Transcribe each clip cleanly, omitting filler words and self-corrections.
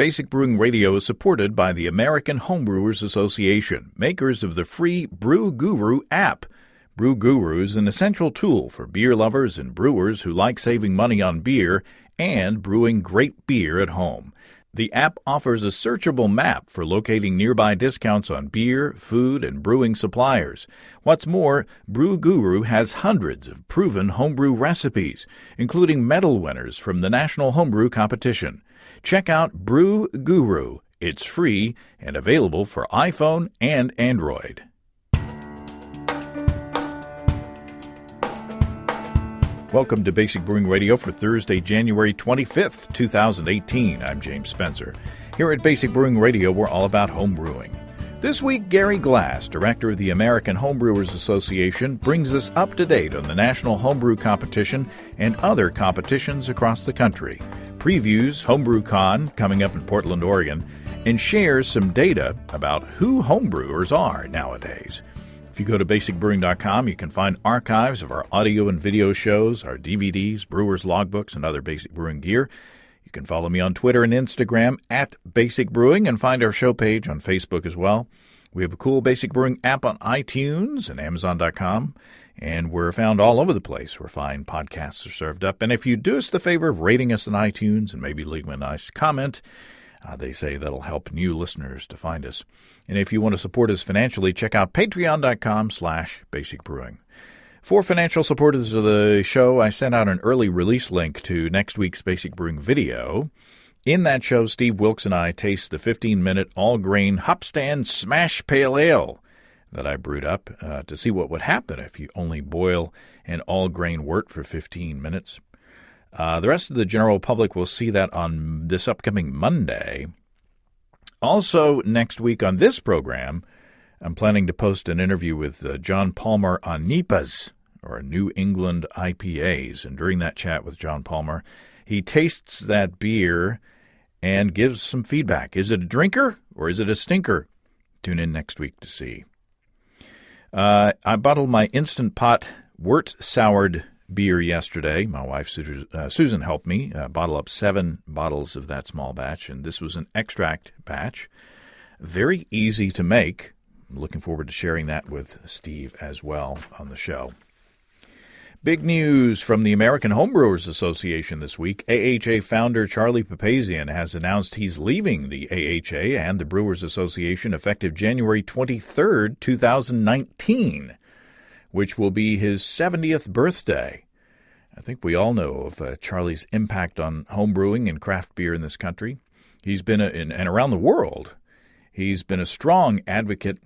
Basic Brewing Radio is supported by the American Homebrewers Association, makers of the free Brew Guru app. Brew Guru is an essential tool for beer lovers and brewers who like saving money on beer and brewing great beer at home. The app offers a searchable map for locating nearby discounts on beer, food, and brewing suppliers. What's more, Brew Guru has hundreds of proven homebrew recipes, including medal winners from the National Homebrew Competition. Check out Brew Guru. It's free and available for iPhone and Android. Welcome to Basic Brewing Radio for Thursday, January 25th, 2018. I'm James Spencer. Here at Basic Brewing Radio, we're all about home brewing. This week, Gary Glass, director of the American Homebrewers Association, brings us up to date on the National Homebrew Competition and other competitions across the country, previews HomebrewCon coming up in Portland, Oregon, and shares some data about who homebrewers are nowadays. If you go to basicbrewing.com, you can find archives of our audio and video shows, our DVDs, brewers' logbooks, and other Basic Brewing gear. You can follow me on Twitter and Instagram at Basic Brewing and find our show page on Facebook as well. We have a cool Basic Brewing app on iTunes and Amazon.com, and we're found all over the place where fine podcasts are served up. And if you do us the favor of rating us on iTunes and maybe leaving a nice comment, they say that'll help new listeners to find us. And if you want to support us financially, check out patreon.com/basicbrewing. For financial supporters of the show, I sent out an early release link to next week's Basic Brewing video. In that show, Steve Wilkes and I taste the 15-minute all-grain hop stand smash pale ale that I brewed up to see what would happen if you only boil an all-grain wort for 15 minutes. The rest of the general public will see that on this upcoming Monday. Also, next week on this program, I'm planning to post an interview with John Palmer on NEIPAs, or New England IPAs. And during that chat with John Palmer, he tastes that beer and gives some feedback. Is it a drinker or is it a stinker? Tune in next week to see. I bottled my Instant Pot wort-soured beer yesterday. My wife Susan helped me bottle up 7 bottles of that small batch, and this was an extract batch. Very easy to make. I'm looking forward to sharing that with Steve as well on the show. Big news from the American Homebrewers Association this week. AHA founder Charlie Papazian has announced he's leaving the AHA and the Brewers Association effective January 23rd, 2019. Which will be his 70th birthday. I think we all know of Charlie's impact on homebrewing and craft beer in this country. He's been, and around the world, he's been a strong advocate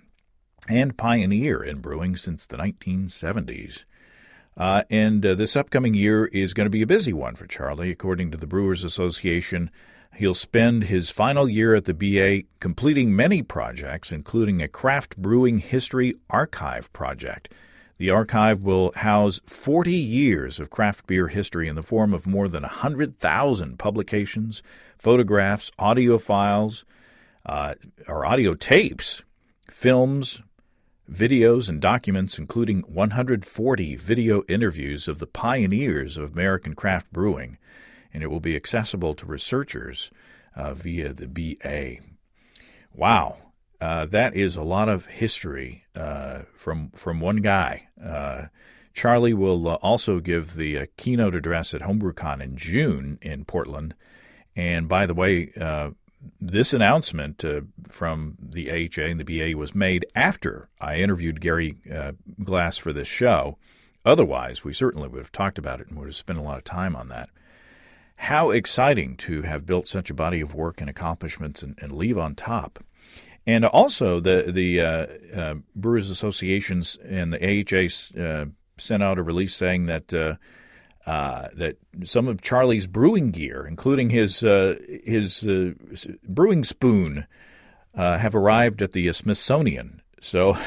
and pioneer in brewing since the 1970s. And this upcoming year is going to be a busy one for Charlie. According to the Brewers Association, he'll spend his final year at the BA completing many projects, including a craft brewing history archive project. The archive will house 40 years of craft beer history in the form of more than 100,000 publications, photographs, audio files, or audio tapes, films, videos, and documents, including 140 video interviews of the pioneers of American craft brewing, and it will be accessible to researchers via the BA. Wow. That is a lot of history from one guy. Charlie will also give the keynote address at HomebrewCon in June in Portland. And by the way, this announcement from the AHA and the BA was made after I interviewed Gary Glass for this show. Otherwise, we certainly would have talked about it and would have spent a lot of time on that. How exciting to have built such a body of work and accomplishments and leave on top. And also, the Brewers Associations and the AHA sent out a release saying that that some of Charlie's brewing gear, including his brewing spoon, have arrived at the Smithsonian. So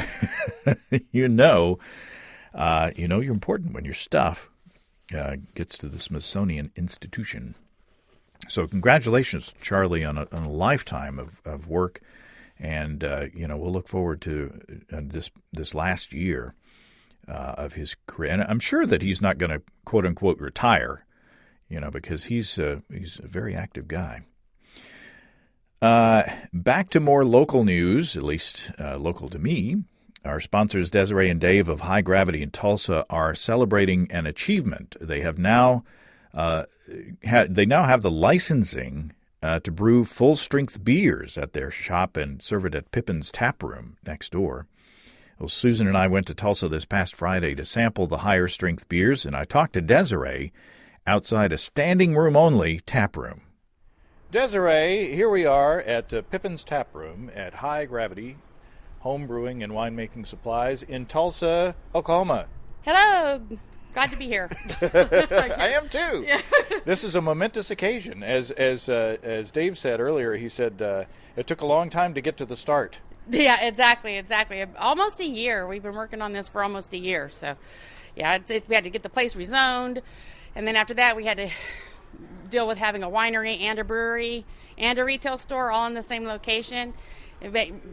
you know you're important when your stuff gets to the Smithsonian Institution. So congratulations, Charlie, on a lifetime of work. And, we'll look forward to this last year of his career. And I'm sure that he's not going to, quote unquote, retire, because he's a very active guy. Back to more local news, at least local to me. Our sponsors, Desiree and Dave of High Gravity in Tulsa, are celebrating an achievement. They have now have the licensing to brew full-strength beers at their shop and serve it at Pippin's Tap Room next door. Well, Susan and I went to Tulsa this past Friday to sample the higher-strength beers, and I talked to Desiree outside a standing-room-only tap room. Desiree, here we are at Pippin's Tap Room at High Gravity Home Brewing and Winemaking Supplies in Tulsa, Oklahoma. Hello. Glad to be here. I am too. Yeah. This is a momentous occasion. As Dave said earlier, he said it took a long time to get to the start. Yeah, exactly. Almost a year. We've been working on this for almost a year. So, yeah, we had to get the place rezoned, and then after that, we had to deal with having a winery and a brewery and a retail store all in the same location.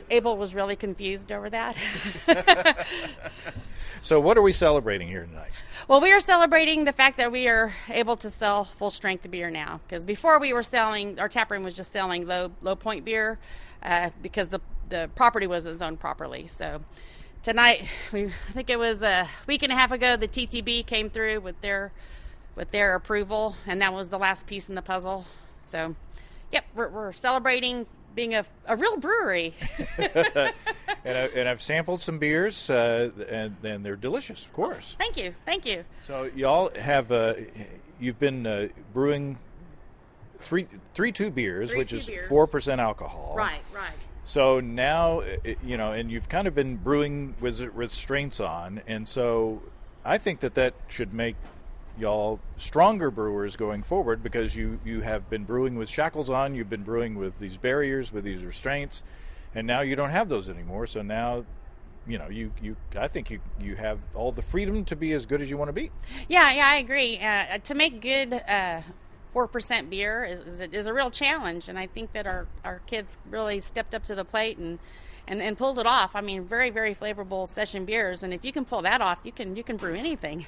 Abel was really confused over that. So what are we celebrating here tonight? Well, we are celebrating the fact that we are able to sell full-strength beer now. Because before we were selling, our tap room was just selling low point beer because the property wasn't zoned properly. So tonight, I think it was a week and a half ago, the TTB came through with their approval, and that was the last piece in the puzzle. So, yep, we're celebrating being a real brewery. and I've sampled some beers, and they're delicious, of course. Thank you. So y'all have you've been brewing three two beers, which is 4% alcohol. Right. So now and you've kind of been brewing with restraints on, and so I think that should make y'all stronger brewers going forward, because you have been brewing with shackles on, you've been brewing with these barriers, with these restraints, and now you don't have those anymore. So now I think you have all the freedom to be as good as you want to be. Yeah, I agree. To make good 4% beer is a real challenge, and I think that our kids really stepped up to the plate and pulled it off. I mean, very, very flavorful session beers, and if you can pull that off, you can brew anything.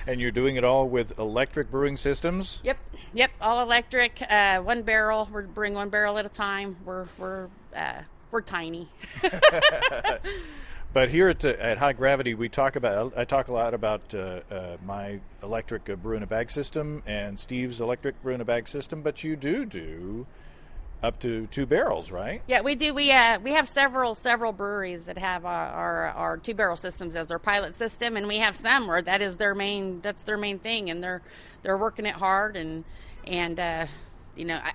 And you're doing it all with electric brewing systems? Yep, all electric. One barrel. We're brewing one barrel at a time. We're tiny. But here at High Gravity, I talk a lot about my electric brew in a bag system and Steve's electric brew in a bag system. But you do up to 2 barrels, right? Yeah, we do. We have several breweries that have our 2-barrel systems as their pilot system, and we have some where that's their main thing, and they're working it hard, and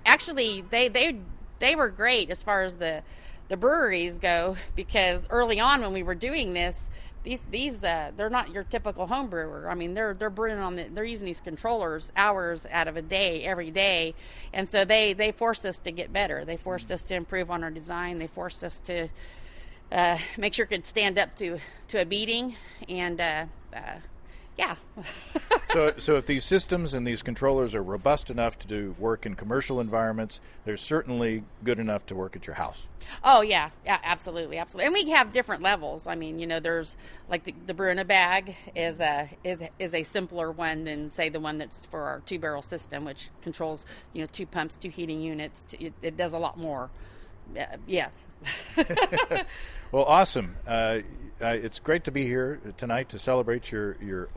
actually they were great as far as the breweries go, because early on when we were doing this, these they're not your typical home brewer. I mean, they're brewing they're using these controllers hours out of a day every day, and so they forced us to get better. They forced us to improve on our design. They forced us to make sure it could stand up to a beating, and yeah. So if these systems and these controllers are robust enough to do work in commercial environments, they're certainly good enough to work at your house. Oh, yeah, absolutely. And we have different levels. I mean, there's like the brew in a bag is a simpler one than, say, the one that's for our 2-barrel system, which controls 2 pumps, 2 heating units. It does a lot more. Yeah. Well, awesome. It's great to be here tonight to celebrate your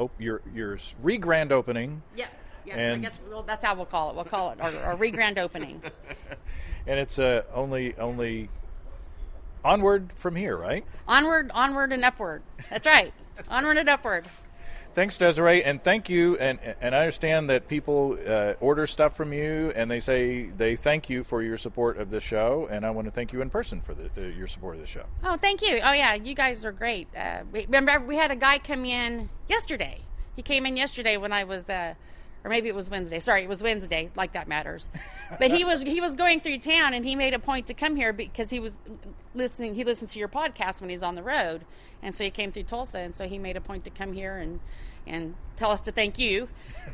re-grand opening. Yeah. And I guess that's how we'll call it. We'll call it our re-grand opening. And it's only onward from here, right? Onward and upward. That's right. Onward and upward. Thanks, Desiree, and thank you. And I understand that people order stuff from you, and they say they thank you for your support of the show. And I want to thank you in person for your support of the show. Oh, thank you. Oh, yeah, you guys are great. Remember, we had a guy come in yesterday. He came in yesterday when I was, or maybe it was Wednesday. Sorry, it was Wednesday. Like that matters. But he was going through town, and he made a point to come here because he was listening. He listens to your podcast when he's on the road, and so he came through Tulsa, and so he made a point to come here and tell us to thank you,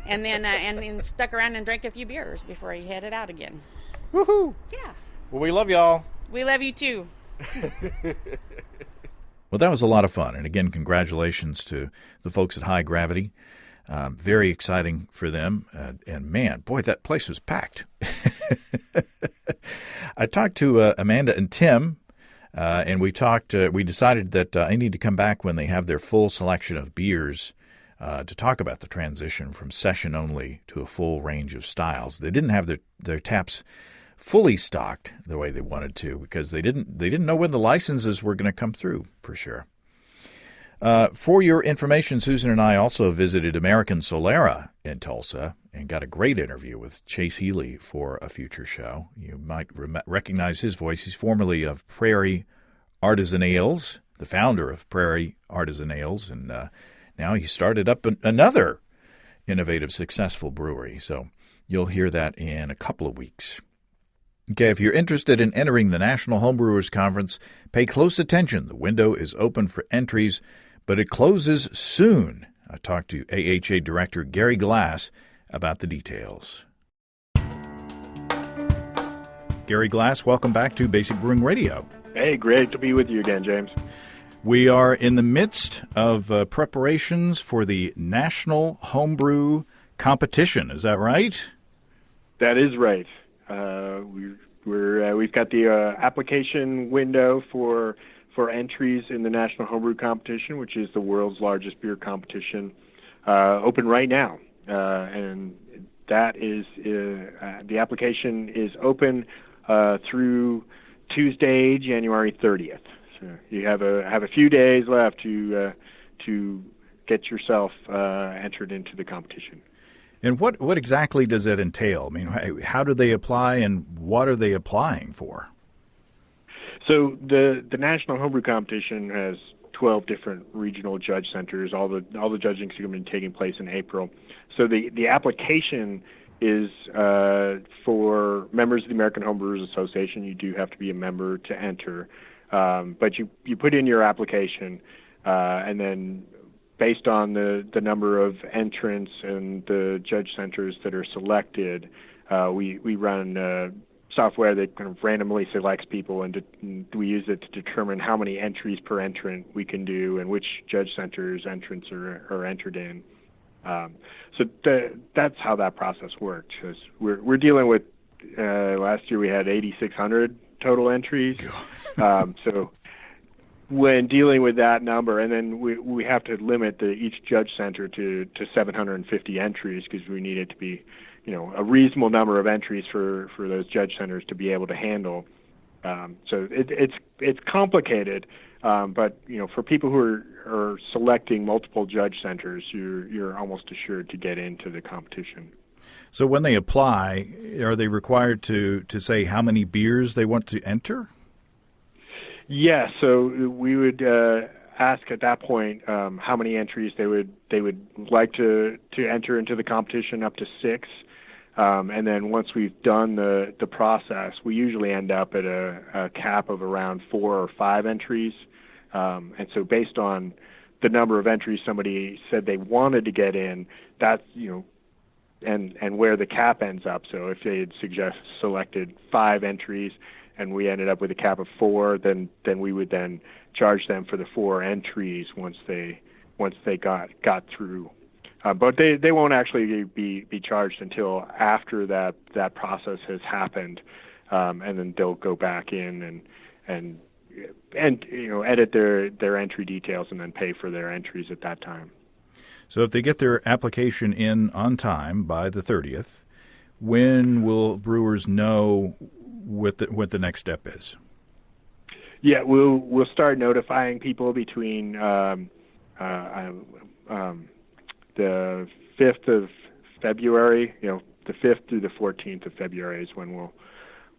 and then and stuck around and drank a few beers before he headed out again. Woohoo! Yeah. Well, we love y'all. We love you too. Well, that was a lot of fun, and again, congratulations to the folks at High Gravity. Very exciting for them, and man, boy, that place was packed. I talked to Amanda and Tim, and we decided that I need to come back when they have their full selection of beers to talk about the transition from session only to a full range of styles. They didn't have their taps fully stocked the way they wanted to because they didn't know when the licenses were going to come through for sure. For your information, Susan and I also visited American Solera in Tulsa and got a great interview with Chase Healy for a future show. You might recognize his voice. He's formerly of Prairie Artisan Ales, the founder of Prairie Artisan Ales, and now he started up another innovative, successful brewery. So you'll hear that in a couple of weeks. Okay, if you're interested in entering the National Homebrewers Conference, pay close attention. The window is open for entries, but it closes soon. I talked to AHA Director Gary Glass about the details. Gary Glass, welcome back to Basic Brewing Radio. Hey, great to be with you again, James. We are in the midst of preparations for the National Homebrew Competition. Is that right? That is right. We've got the application window for entries in the National Homebrew Competition, which is the world's largest beer competition, open right now, and that is the application is open through Tuesday, January 30th. So you have a few days left to get yourself entered into the competition. And what exactly does that entail? I mean, how do they apply, and what are they applying for? So the National Homebrew Competition has 12 different regional judge centers. All the judging is going to be taking place in April. So the application is for members of the American Homebrewers Association. You do have to be a member to enter, but you put in your application, and then based on the number of entrants and the judge centers that are selected, we run software that kind of randomly selects people, and we use it to determine how many entries per entrant we can do and which judge centers entrants are entered in. So that's how that process works. We're dealing with last year we had 8,600 total entries. So when dealing with that number, and then we have to limit each judge center to 750 entries because we need it to be, a reasonable number of entries for those judge centers to be able to handle. So it's complicated, but for people who are selecting multiple judge centers, you're almost assured to get into the competition. So when they apply, are they required to say how many beers they want to enter? Yes, so we would ask at that point how many entries they would like to enter into the competition, up to 6. And then once we've done the process, we usually end up at a cap of around 4 or 5 entries. And so based on the number of entries somebody said they wanted to get in, that's, and where the cap ends up. So if they had selected 5 entries and we ended up with a cap of 4, then we would then charge them for the 4 entries once they got through. But they won't actually be charged until after that process has happened, and then they'll go back in and edit their entry details and then pay for their entries at that time. So if they get their application in on time by the 30th, when will brewers know what the next step is? Yeah, we'll start notifying people between the 5th of February. The 5th through the 14th of February is when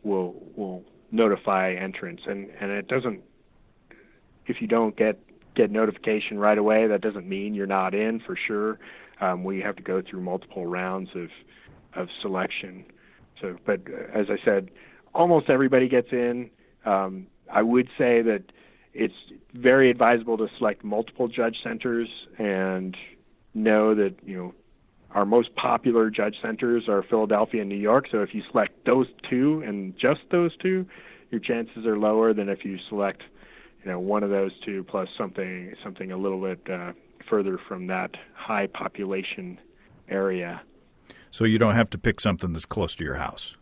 we'll notify entrants, and it doesn't. If you don't get notification right away, that doesn't mean you're not in for sure. We have to go through multiple rounds of selection. So, but as I said, almost everybody gets in. I would say that it's very advisable to select multiple judge centers and know that, our most popular judge centers are Philadelphia and New York. So if you select those 2 and just those 2, your chances are lower than if you select, one of those 2 plus something a little bit further from that high population area. So you don't have to pick something that's close to your house.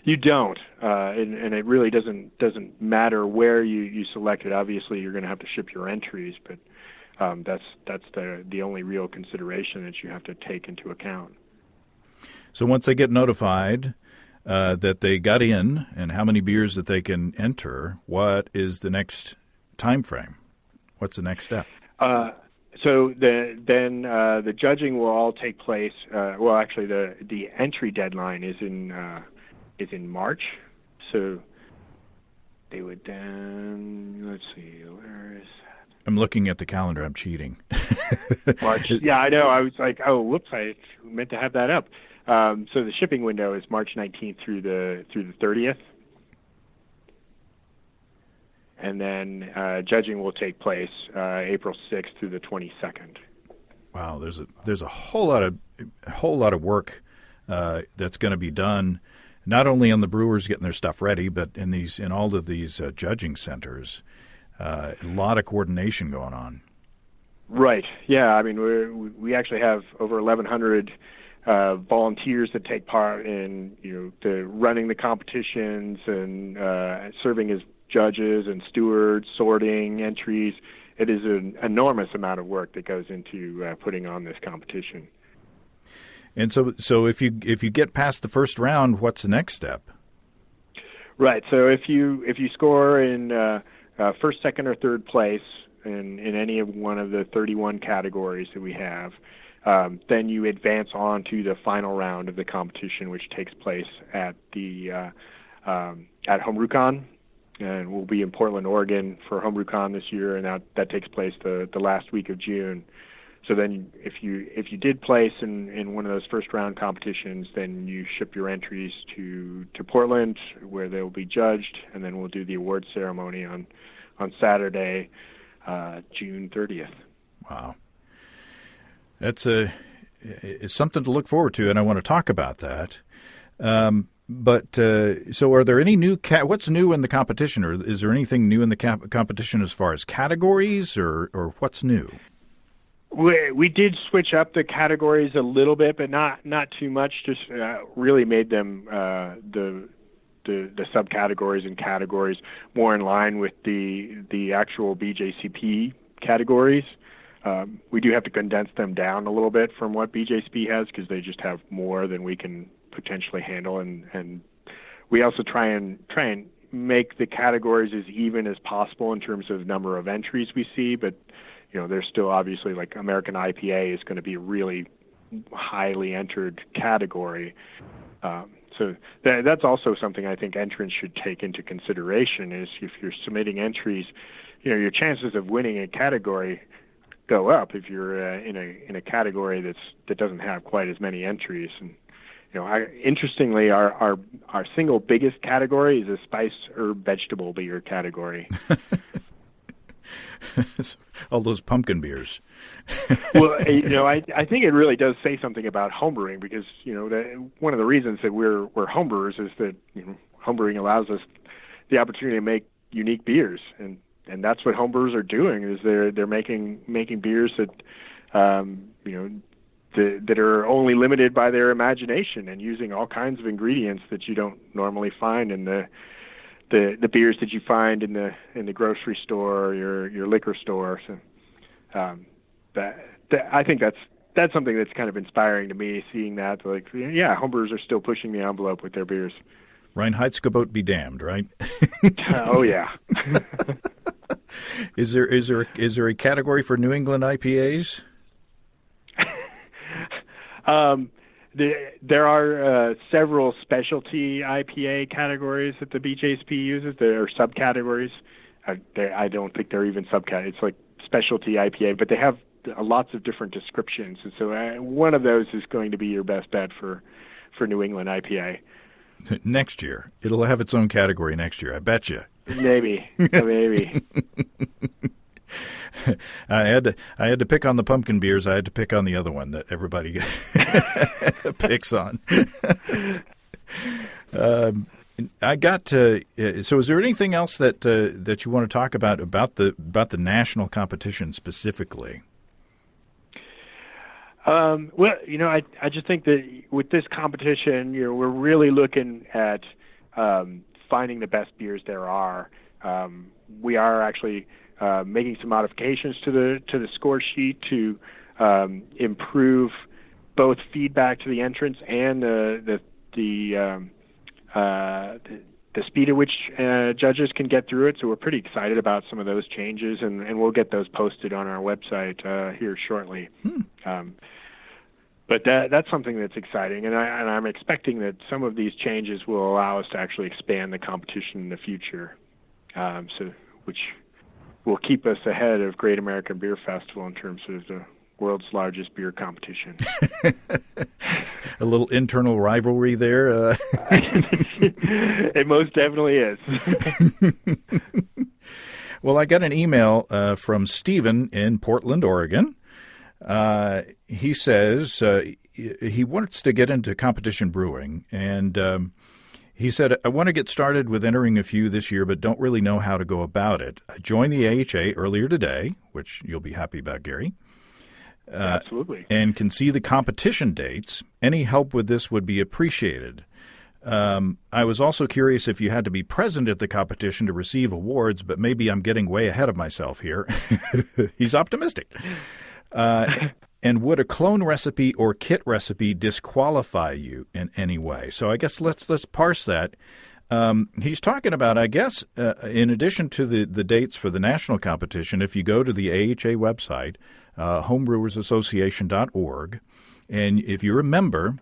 You don't. and it really doesn't matter where you select it. Obviously, you're going to have to ship your entries, but that's the only real consideration that you have to take into account. So once they get notified that they got in and how many beers that they can enter, what is the next time frame? What's the next step? So the judging will all take place. Well, actually, the entry deadline is in March. So they would then, let's see, where is that? I'm looking at the calendar. I'm cheating. March. Yeah, I know. I was like, oh, whoops, I meant to have that up. So the shipping window is March 19th through the 30th. And then judging will take place April 6th through the 22nd. Wow, there's a whole lot of work that's going to be done, not only on the brewers getting their stuff ready, but in all of these judging centers. A lot of coordination going on. Right. Yeah. I mean, we actually have over 1,100 volunteers that take part in the running the competitions and serving as judges and stewards, sorting entries. It is an enormous amount of work that goes into putting on this competition. And so if you get past the first round, what's the next step? Right. So if you score in first, second, or third place in any of one of the 31 categories that we have, then you advance on to the final round of the competition, which takes place at HomebrewCon. And we'll be in Portland, Oregon for HomebrewCon this year, and that takes place the last week of June. So then if you did place in one of those first round competitions, then you ship your entries to Portland, where they'll be judged, and then we'll do the award ceremony on Saturday, June 30th. Wow. It's something to look forward to, and I want to talk about that. But so are there any what's new in the competition, or is there anything new in the competition as far as categories, or what's new? We did switch up the categories a little bit, but not too much. Just really made them the subcategories and categories more in line with the actual BJCP categories. We do have to condense them down a little bit from what BJCP has, because they just have more than we can potentially handle, and we also try and make the categories as even as possible in terms of number of entries we see. But there's still obviously, like, American IPA is going to be a really highly entered category. So that's also something I think entrants should take into consideration, is if you're submitting entries, your chances of winning a category go up if you're in a category that doesn't have quite as many entries. And interestingly, our single biggest category is a spice herb vegetable beer category. All those pumpkin beers. Well, I think it really does say something about homebrewing, because one of the reasons that we're homebrewers is that homebrewing allows us the opportunity to make unique beers, and that's what homebrewers are doing, is they're making beers that that are only limited by their imagination, and using all kinds of ingredients that you don't normally find in the beers that you find in the grocery store or your liquor store. So I think that's something that's kind of inspiring to me, seeing that, like, yeah, homebrewers are still pushing the envelope with their beers. Reinheitsgebot be damned, right? Oh yeah. Is there a category for New England IPAs? There are several specialty IPA categories that the BJCP uses. There are subcategories. I don't think they're even subcategories. It's like specialty IPA, but they have lots of different descriptions. And so one of those is going to be your best bet for New England IPA. Next year. It'll have its own category next year, I bet you. Maybe. I had to pick on the pumpkin beers. I had to pick on the other one that everybody picks on. I got to. So, is there anything else that you want to talk about the national competition specifically? Well, I just think that with this competition, we're really looking at finding the best beers there are. We are actually making some modifications to the score sheet to improve both feedback to the entrants and the speed at which judges can get through it. So we're pretty excited about some of those changes, and we'll get those posted on our website here shortly. But that's something that's exciting, and I'm expecting that some of these changes will allow us to actually expand the competition in the future, which will keep us ahead of Great American Beer Festival in terms of the world's largest beer competition. A little internal rivalry there. It most definitely is. Well, I got an email from Stephen in Portland, Oregon. He says he wants to get into competition brewing, and he said, I want to get started with entering a few this year, but don't really know how to go about it. I joined the AHA earlier today, which you'll be happy about, Gary. Absolutely. And can see the competition dates. Any help with this would be appreciated. I was also curious if you had to be present at the competition to receive awards, but maybe I'm getting way ahead of myself here. He's optimistic. And would a clone recipe or kit recipe disqualify you in any way? So I guess let's parse that. He's talking about, I guess, in addition to the dates for the national competition, if you go to the AHA website, homebrewersassociation.org, and if you're a member,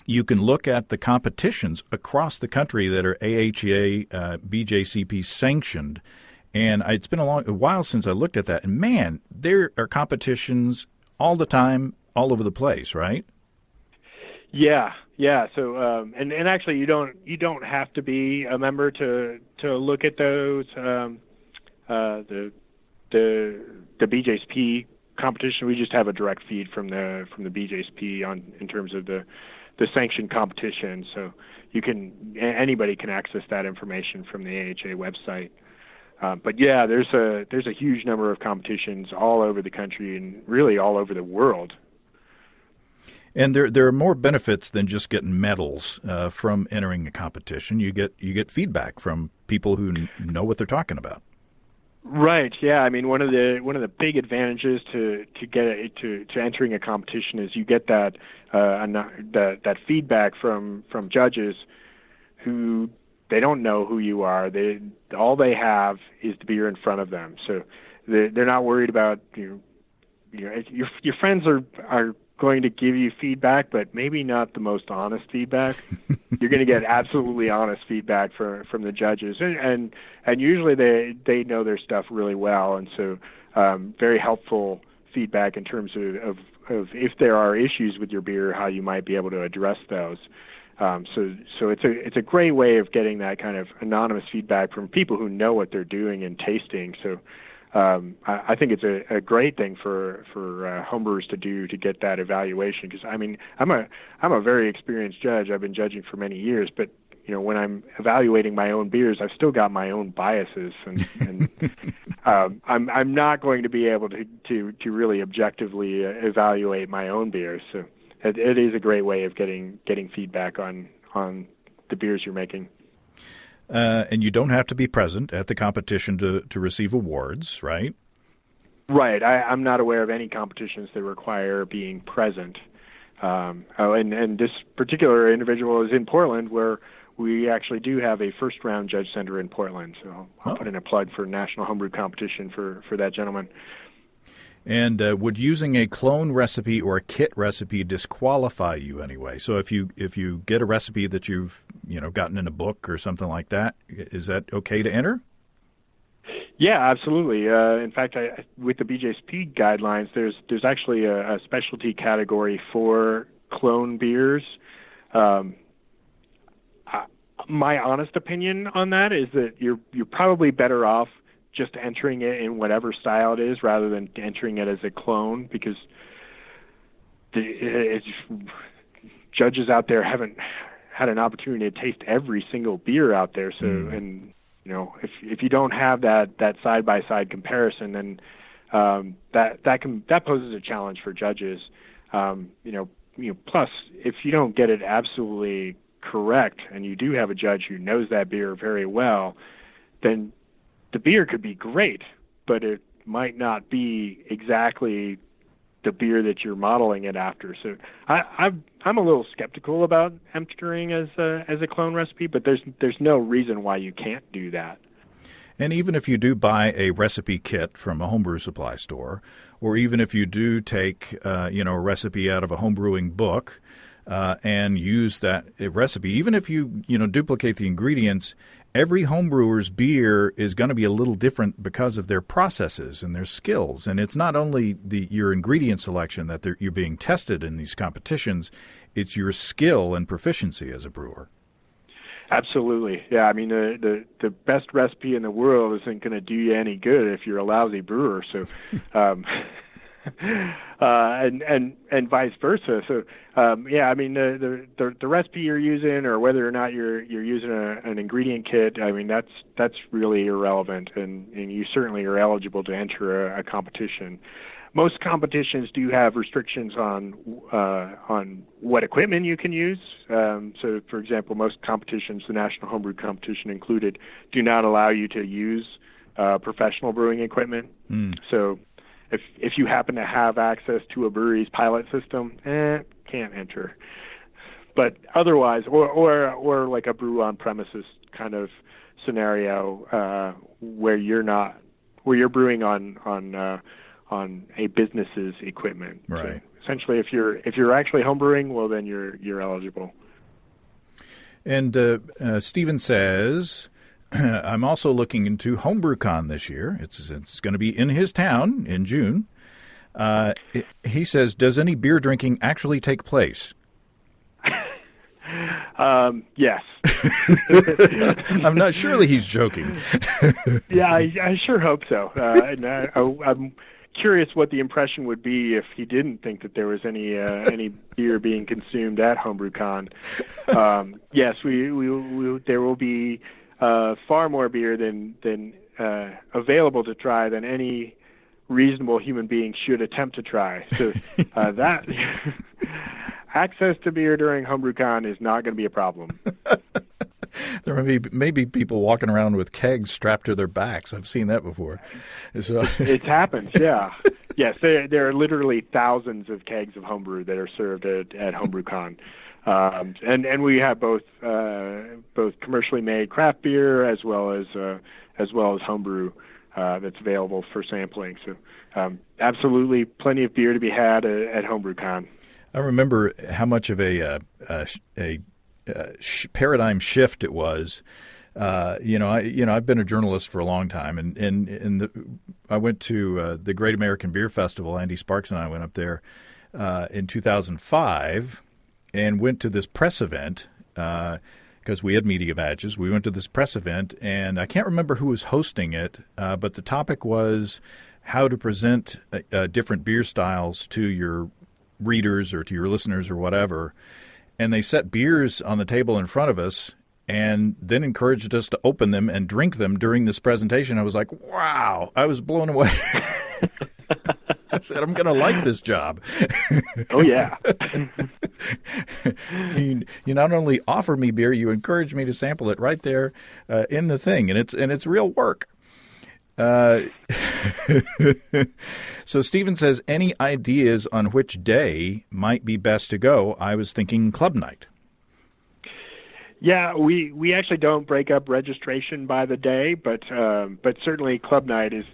you can look at the competitions across the country that are AHA, BJCP sanctioned. And it's been a while since I looked at that. And, man, there are competitions all the time, all over the place, right? Yeah. So, and actually, you don't have to be a member to look at those. The BJCP competition, we just have a direct feed from the BJCP in terms of the sanctioned competition. So anybody can access that information from the AHA website. But yeah, there's a huge number of competitions all over the country and really all over the world. And there are more benefits than just getting medals from entering a competition. You get feedback from people who know what they're talking about. Right. Yeah. I mean, one of the big advantages to entering a competition is you get that feedback from judges who they don't know who you are. All they have is the beer in front of them. So they're not worried about your friends are going to give you feedback, but maybe not the most honest feedback. You're going to get absolutely honest feedback from the judges, and usually they know their stuff really well, and so very helpful feedback in terms of if there are issues with your beer, how you might be able to address those. So it's a great way of getting that kind of anonymous feedback from people who know what they're doing and tasting. So I think it's a great thing for homebrewers to do, to get that evaluation. Because I mean, I'm a very experienced judge. I've been judging for many years, but when I'm evaluating my own beers, I've still got my own biases, and I'm not going to be able to really objectively evaluate my own beers. So it is a great way of getting feedback on the beers you're making. And you don't have to be present at the competition to receive awards, right? Right. I'm not aware of any competitions that require being present. And this particular individual is in Portland, where we actually do have a first-round judge center in Portland. So I'll put in a plug for National Homebrew Competition for that gentleman. And would using a clone recipe or a kit recipe disqualify you anyway? So if you get a recipe that you've gotten in a book or something like that, is that okay to enter? Yeah, absolutely. In fact, with the BJCP guidelines, there's actually a specialty category for clone beers. My honest opinion on that is that you're probably better off just entering it in whatever style it is rather than entering it as a clone, because judges out there haven't had an opportunity to taste every single beer out there. So, and if you don't have that side by side comparison, then that poses a challenge for judges. Plus, if you don't get it absolutely correct, and you do have a judge who knows that beer very well, then the beer could be great, but it might not be exactly the beer that you're modeling it after. So I'm a little skeptical about entering as a clone recipe, but there's no reason why you can't do that. And even if you do buy a recipe kit from a homebrew supply store, or even if you do take a recipe out of a homebrewing book and use that recipe, even if you duplicate the ingredients, every homebrewer's beer is going to be a little different because of their processes and their skills. And it's not only your ingredient selection that you're being tested in these competitions, it's your skill and proficiency as a brewer. Absolutely. Yeah, I mean, the best recipe in the world isn't going to do you any good if you're a lousy brewer. So, and vice versa. So, yeah, I mean, the recipe you're using, or whether or not you're using an ingredient kit, I mean, that's really irrelevant, and you certainly are eligible to enter a competition. Most competitions do have restrictions on what equipment you can use. So, for example, most competitions, the National Homebrew Competition included, do not allow you to use professional brewing equipment. So, if you happen to have access to a brewery's pilot system, can't enter. But otherwise, or like a brew on premises kind of scenario where you're brewing on a business's equipment. Right. So essentially, if you're actually homebrewing, well, then you're eligible. And Stephen says, I'm also looking into HomebrewCon this year. It's going to be in his town in June. He says, does any beer drinking actually take place? Yes. I'm not sure that he's joking. Yeah, I sure hope so. And I'm curious what the impression would be if he didn't think that there was any beer being consumed at HomebrewCon. Yes, there will be far more beer than available to try than any reasonable human being should attempt to try. So that access to beer during HomebrewCon is not going to be a problem. There may be people walking around with kegs strapped to their backs. I've seen that before. So it's happened, yeah. Yes, there are literally thousands of kegs of homebrew that are served at HomebrewCon. And we have both commercially made craft beer as well as homebrew that's available for sampling. So absolutely plenty of beer to be had at HomebrewCon. I remember how much of a paradigm shift it was. I've been a journalist for a long time, and I went to the Great American Beer Festival. Andy Sparks and I went up there in 2005 and went to this press event because we had media badges. We went to this press event, and I can't remember who was hosting it, but the topic was how to present different beer styles to your readers or to your listeners or whatever. And they set beers on the table in front of us and then encouraged us to open them and drink them during this presentation. I was like, wow, I was blown away. I said, I'm going to like this job. Oh, yeah. You not only offer me beer, you encourage me to sample it right there in the thing. And it's real work. So Stephen says, any ideas on which day might be best to go? I was thinking club night. Yeah, we actually don't break up registration by the day, but certainly club night is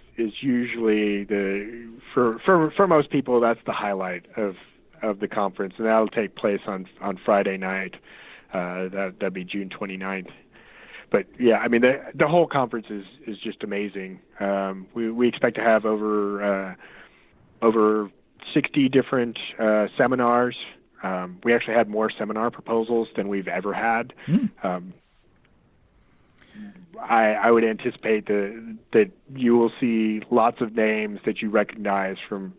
usually for most people, that's the highlight of the conference, and that'll take place on Friday night. That'd be June 29th. But yeah, I mean the whole conference is just amazing. We expect to have over 60 different seminars. We actually had more seminar proposals than we've ever had. I would anticipate that you will see lots of names that you recognize from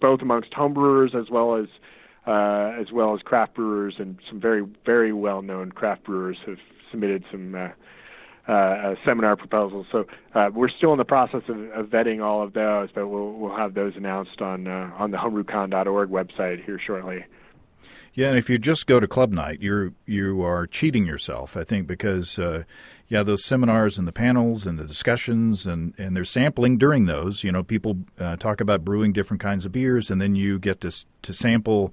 both amongst homebrewers as well as craft brewers, and some very, very well-known craft brewers have submitted some seminar proposals. So we're still in the process of vetting all of those, but we'll have those announced on the homebrewcon.org website here shortly. Yeah, and if you just go to club night, you are cheating yourself, I think, because those seminars and the panels and the discussions and there's sampling during those. People talk about brewing different kinds of beers, and then you get to sample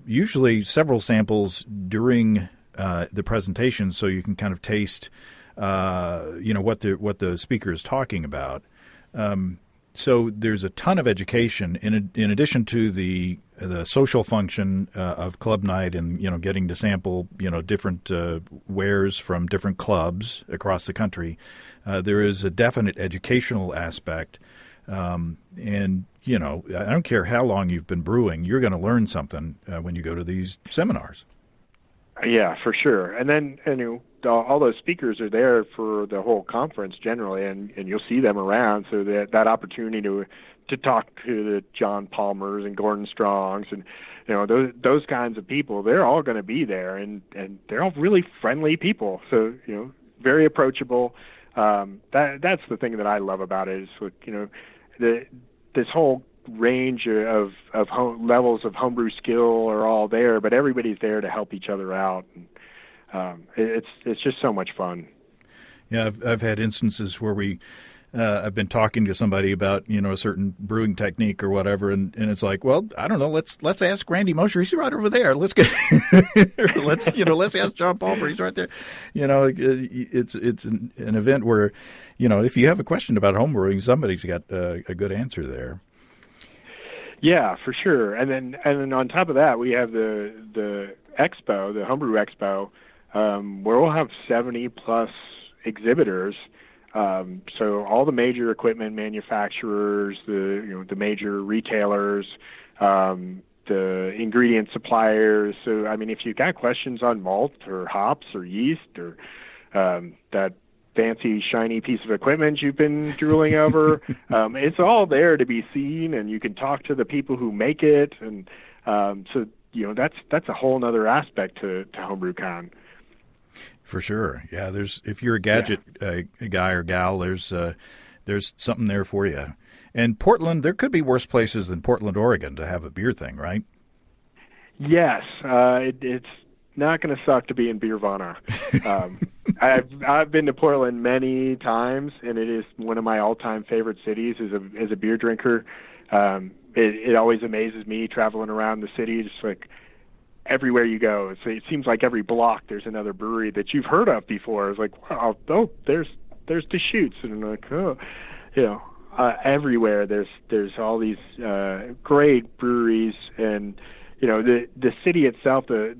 usually several samples during the presentation, so you can kind of taste what the speaker is talking about. So there's a ton of education in addition to the social function of club night and getting to sample different wares from different clubs across the country. There is a definite educational aspect, and I don't care how long you've been brewing, you're going to learn something when you go to these seminars. Yeah, for sure. And then all those speakers are there for the whole conference generally, and you'll see them around. So that opportunity to talk to the John Palmers and Gordon Strongs and those kinds of people, they're all going to be there, and they're all really friendly people. So very approachable. That's the thing that I love about it is this whole range of levels of homebrew skill are all there, but everybody's there to help each other out. And, it's just so much fun. Yeah, I've had instances where I've been talking to somebody about a certain brewing technique or whatever, and it's like, well, I don't know. Let's ask Randy Mosher. He's right over there. Let's get let's ask John Palmer. He's right there. It's an event where if you have a question about homebrewing, somebody's got a good answer there. Yeah, for sure. And then on top of that, we have the expo, the Homebrew Expo, where we'll have 70 plus exhibitors. So all the major equipment manufacturers, the major retailers, the ingredient suppliers. So if you've got questions on malt or hops or yeast or that fancy shiny piece of equipment you've been drooling over, it's all there to be seen, and you can talk to the people who make it, and so that's a whole other aspect to HomebrewCon. For sure, yeah. If you're a gadget guy or gal, there's something there for you. And Portland, there could be worse places than Portland, Oregon, to have a beer thing, right? Yes, it's not going to suck to be in Beervana. I've been to Portland many times, and it is one of my all-time favorite cities as a beer drinker. It always amazes me traveling around the city, just like everywhere you go. It seems like every block there's another brewery that you've heard of before. It's like, wow, there's Deschutes, and I'm like, everywhere there's all these great breweries, and the city itself, the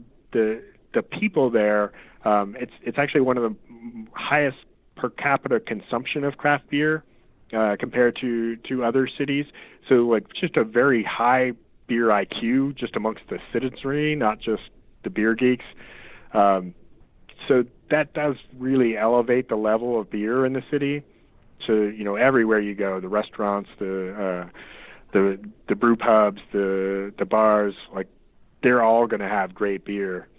people there, it's actually one of the highest per capita consumption of craft beer compared to other cities. So just a very high beer IQ just amongst the citizenry, not just the beer geeks. So that does really elevate the level of beer in the city. So everywhere you go, the restaurants, the brew pubs, the bars, they're all going to have great beer.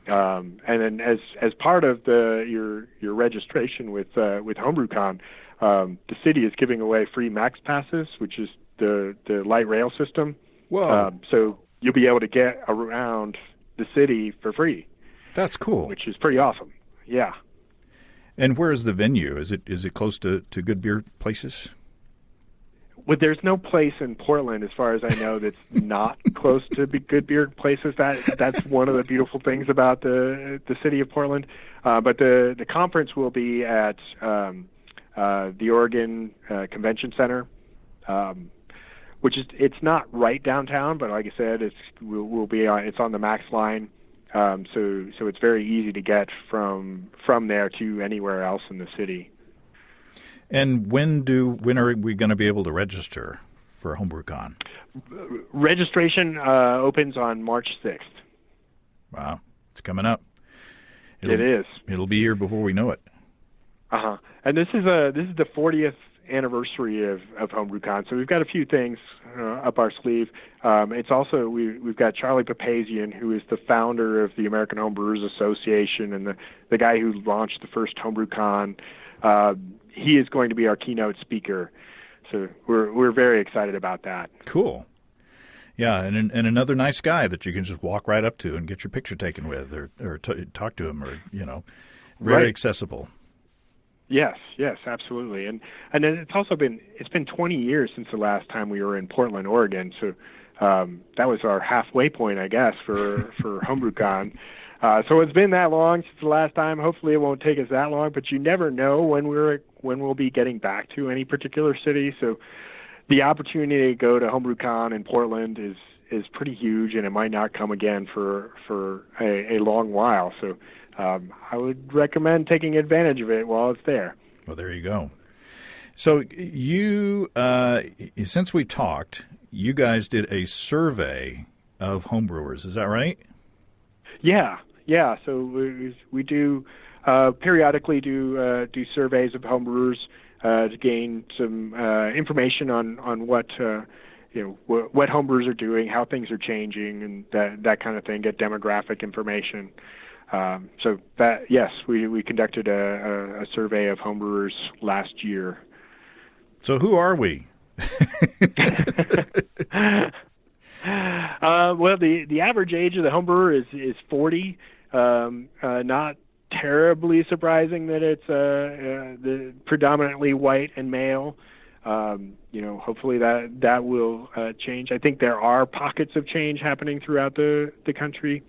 And then as part of your registration with HomebrewCon, the city is giving away free Max Passes, which is the light rail system. Whoa! So you'll be able to get around the city for free. That's cool. Which is pretty awesome. Yeah. And where is the venue? Is it close to good beer places? Well, there's no place in Portland, as far as I know, that's not close to good beer places. That's one of the beautiful things about the city of Portland. But the conference will be at the Oregon Convention Center, which it's not right downtown, but like I said, it's on the Max line. So it's very easy to get from there to anywhere else in the city. And when are we going to be able to register for HomebrewCon? Registration opens on March 6th. Wow, it's coming up. It is. It'll be here before we know it. And this is the 40th anniversary of HomebrewCon, so we've got a few things up our sleeve. It's also we've got Charlie Papazian, who is the founder of the American Homebrewers Association and the guy who launched the first HomebrewCon. He is going to be our keynote speaker, so we're very excited about that. Cool. Yeah, and another nice guy that you can just walk right up to and get your picture taken with, or talk to him, or very Right. accessible. Yes, absolutely. And then it's been 20 years since the last time we were in Portland, Oregon. So that was our halfway point, I guess, for HomebrewCon. So it's been that long since the last time. Hopefully it won't take us that long, but you never know when we'll be getting back to any particular city. So the opportunity to go to HomebrewCon in Portland is pretty huge, and it might not come again for a long while. So I would recommend taking advantage of it while it's there. Well, there you go. So you, since we talked, you guys did a survey of homebrewers. Is that right? Yeah. So we do periodically do surveys of homebrewers to gain some information on what what homebrewers are doing, how things are changing, and that kind of thing. Get demographic information. So that yes, we conducted a survey of homebrewers last year. So who are we? Well, the average age of the homebrewer is 40. Not terribly surprising that it's the predominantly white and male. Hopefully that will change. I think there are pockets of change happening throughout the country,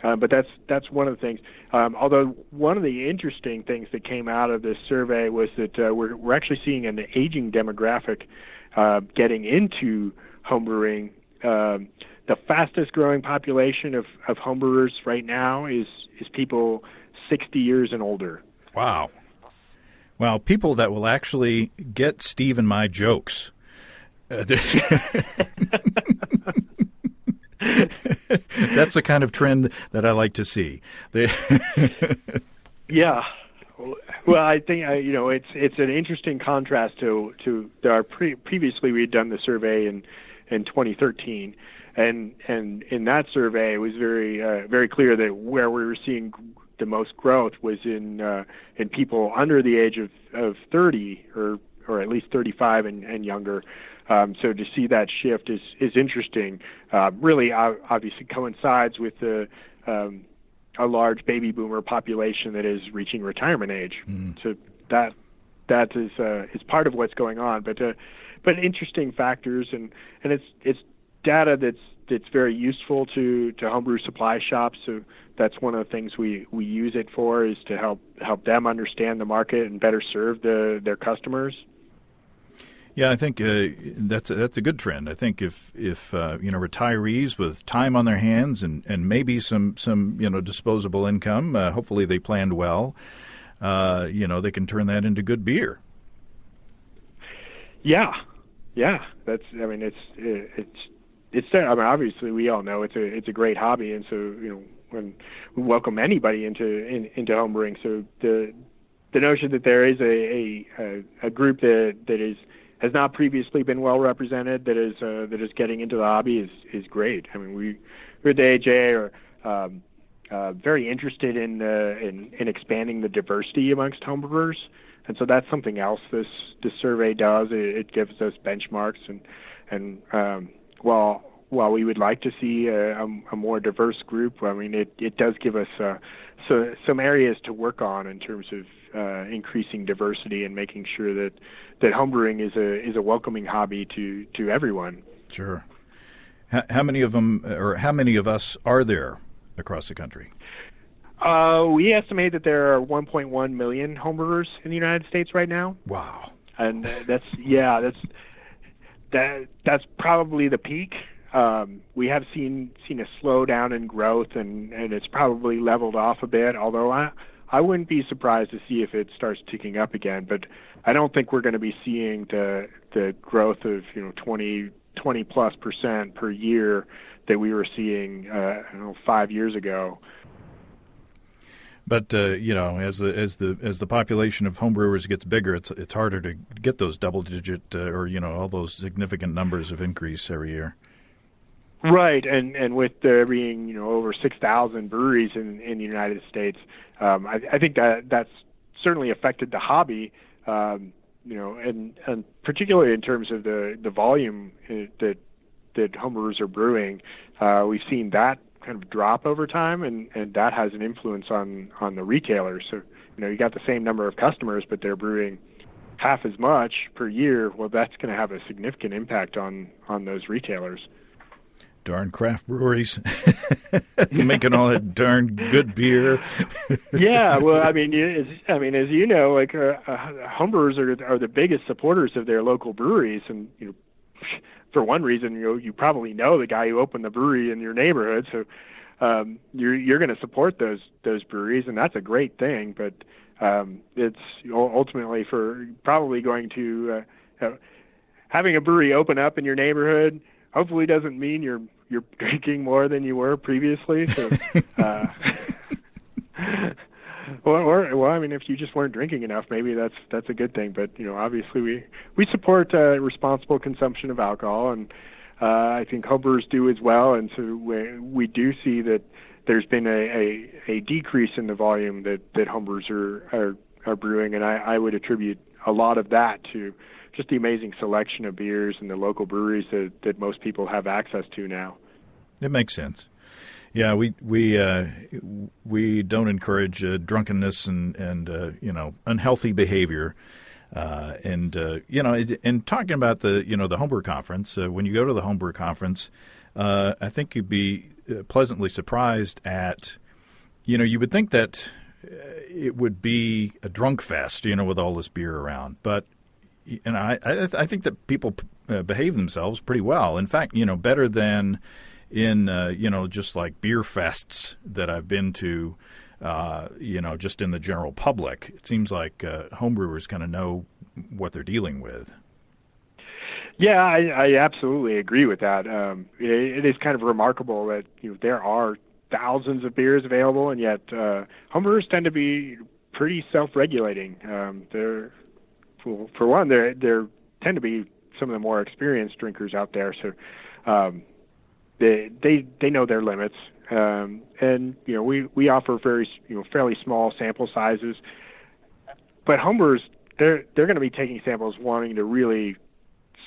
but that's one of the things. Although one of the interesting things that came out of this survey was that we're actually seeing an aging demographic getting into homebrewing. The fastest growing population of homebrewers right now is people 60 years and older. Wow. Well, people that will actually get Steve and my jokes. That's the kind of trend that I like to see. Yeah. Well, I think it's an interesting contrast to our previously we had done the survey in 2013, and in that survey it was very clear that where we were seeing the most growth was in people under the age of 30 or at least 35 and younger. So to see that shift is interesting. Really, obviously coincides with a large baby boomer population that is reaching retirement age. So that is part of what's going on. But interesting factors, and it's data that's very useful to homebrew supply shops. So that's one of the things we use it for, is to help them understand the market and better serve their customers. Yeah, I think that's a good trend. I think if retirees with time on their hands and maybe some disposable income, hopefully they planned well, they can turn that into good beer. Yeah. It's obviously we all know it's a great hobby, and so when we welcome anybody into homebrewing. So the notion that there is a group that has not previously been well represented, that is getting into the hobby is great. I mean, we're at the AJ are very interested in expanding the diversity amongst homebrewers, and so that's something else this survey does. It gives us benchmarks, and while we would like to see a more diverse group, I mean it does give us some areas to work on in terms of increasing diversity and making sure that homebrewing is a welcoming hobby to everyone. Sure. How many of them, or how many of us are there across the country? We estimate that there are 1.1 million homebrewers in the United States right now. Wow. And that's probably the peak. We have seen a slowdown in growth, and it's probably leveled off a bit, although I wouldn't be surprised to see if it starts ticking up again. But I don't think we're going to be seeing the growth of 20+% per year that we were seeing 5 years ago. But as the population of homebrewers gets bigger, it's harder to get those double-digit or all those significant numbers of increase every year. Right, and with there being over 6,000 breweries in the United States, I think that's certainly affected the hobby, and particularly in terms of the volume that that homebrewers are brewing, we've seen that kind of drop over time, and that has an influence on the retailers. So, you got the same number of customers, but they're brewing half as much per year. Well, that's going to have a significant impact on those retailers. Darn craft breweries making all that darn good beer. Yeah, well, as you know, like homebrewers are the biggest supporters of their local breweries, and for one reason, you probably know the guy who opened the brewery in your neighborhood, so you're going to support those breweries, and that's a great thing. But it's ultimately probably going to having a brewery open up in your neighborhood. Hopefully, doesn't mean you're drinking more than you were previously. So, if you just weren't drinking enough, maybe that's a good thing. But obviously, we support responsible consumption of alcohol, and I think homebrewers do as well. And so we do see that there's been a decrease in the volume that homebrewers are brewing, and I would attribute a lot of that to just the amazing selection of beers and the local breweries that most people have access to now. It makes sense. Yeah, we don't encourage drunkenness and unhealthy behavior. And talking about the Homebrew Conference, when you go to the Homebrew Conference, I think you'd be pleasantly surprised at, you would think that it would be a drunk fest, with all this beer around, but I think that people behave themselves pretty well. In fact, better than in just like beer fests that I've been to, just in the general public. It seems like homebrewers kind of know what they're dealing with. Yeah, I absolutely agree with that. It is kind of remarkable that there are thousands of beers available, and yet homebrewers tend to be pretty self-regulating. For one, there tend to be some of the more experienced drinkers out there, so they know their limits, and we offer fairly small sample sizes, but homebrewers they're going to be taking samples wanting to really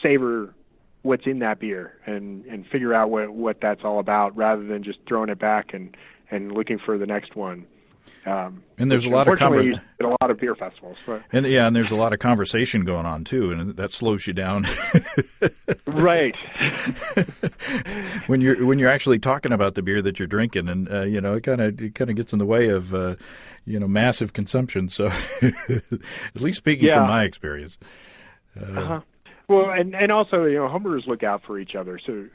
savor what's in that beer and figure out what that's all about, rather than just throwing it back and looking for the next one. And there's a lot of at a lot of beer festivals. But. And there's a lot of conversation going on too, and that slows you down. Right. when you're actually talking about the beer that you're drinking, and it kind of gets in the way of massive consumption. So, at least speaking from my experience. Well, and also homebrewers look out for each other. So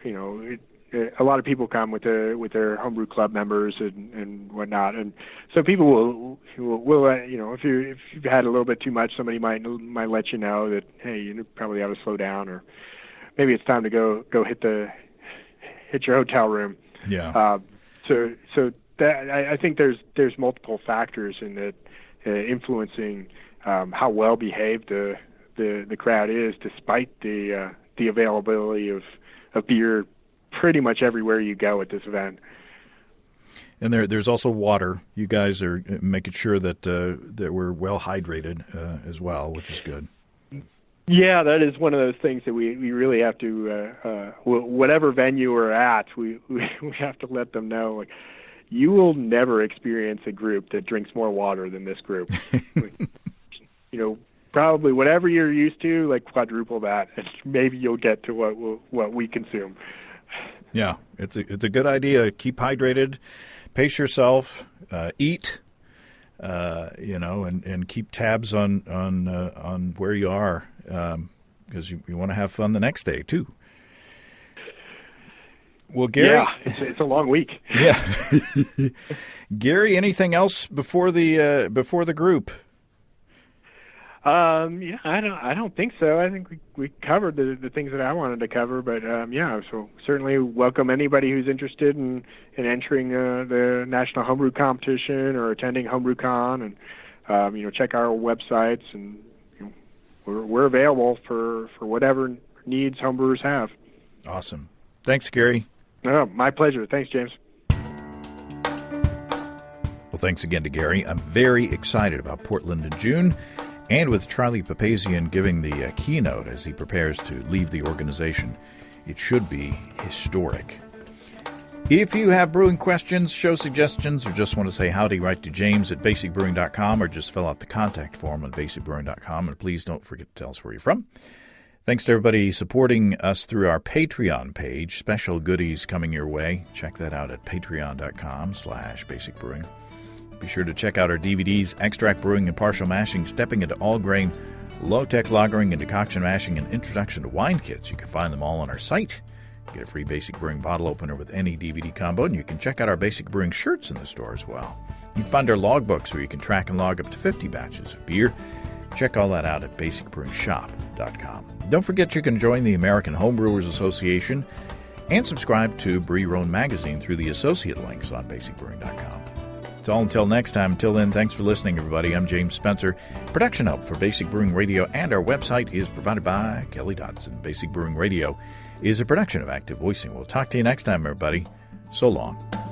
a lot of people come with their homebrew club members and whatnot, and so people will if you've had a little bit too much, somebody might let you know that, hey, you probably ought to slow down, or maybe it's time to go hit your hotel room. Yeah. So that I think there's multiple factors in that influencing how well behaved the crowd is, despite the availability of beer pretty much everywhere you go at this event. And there's also water. You guys are making sure that we're well hydrated as well, which is good. Yeah, that is one of those things that we really have to, whatever venue we're at, we have to let them know, like, you will never experience a group that drinks more water than this group. Probably whatever you're used to, like, quadruple that, and maybe you'll get to what we consume. Yeah, it's a good idea. Keep hydrated, pace yourself, eat, and keep tabs on where you are, because you want to have fun the next day too. Well, Gary, yeah, it's a long week. Yeah, Gary, anything else before the group? I don't think so. I think we covered the things that I wanted to cover, but so certainly welcome anybody who's interested in entering the National Homebrew Competition or attending HomebrewCon, and check our websites, and we're available for whatever needs homebrewers have. Awesome. Thanks, Gary. Oh, my pleasure. Thanks, James. Well, thanks again to Gary. I'm very excited about Portland in June, and with Charlie Papazian giving the keynote as he prepares to leave the organization. It should be historic. If you have brewing questions, show suggestions, or just want to say howdy, write to James at basicbrewing.com or just fill out the contact form on basicbrewing.com. And please don't forget to tell us where you're from. Thanks to everybody supporting us through our Patreon page. Special goodies coming your way. Check that out at patreon.com/basicbrewing. Be sure to check out our DVDs, Extract Brewing and Partial Mashing, Stepping into All Grain, Low-Tech Lagering and Decoction Mashing, and Introduction to Wine Kits. You can find them all on our site. Get a free Basic Brewing bottle opener with any DVD combo, and you can check out our Basic Brewing shirts in the store as well. You can find our logbooks where you can track and log up to 50 batches of beer. Check all that out at basicbrewingshop.com. Don't forget you can join the American Homebrewers Association and subscribe to Brew Your Own magazine through the associate links on basicbrewing.com. It's all until next time. Until then, thanks for listening, everybody. I'm James Spencer. Production help for Basic Brewing Radio and our website is provided by Kelly Dodson. Basic Brewing Radio is a production of Active Voicing. We'll talk to you next time, everybody. So long.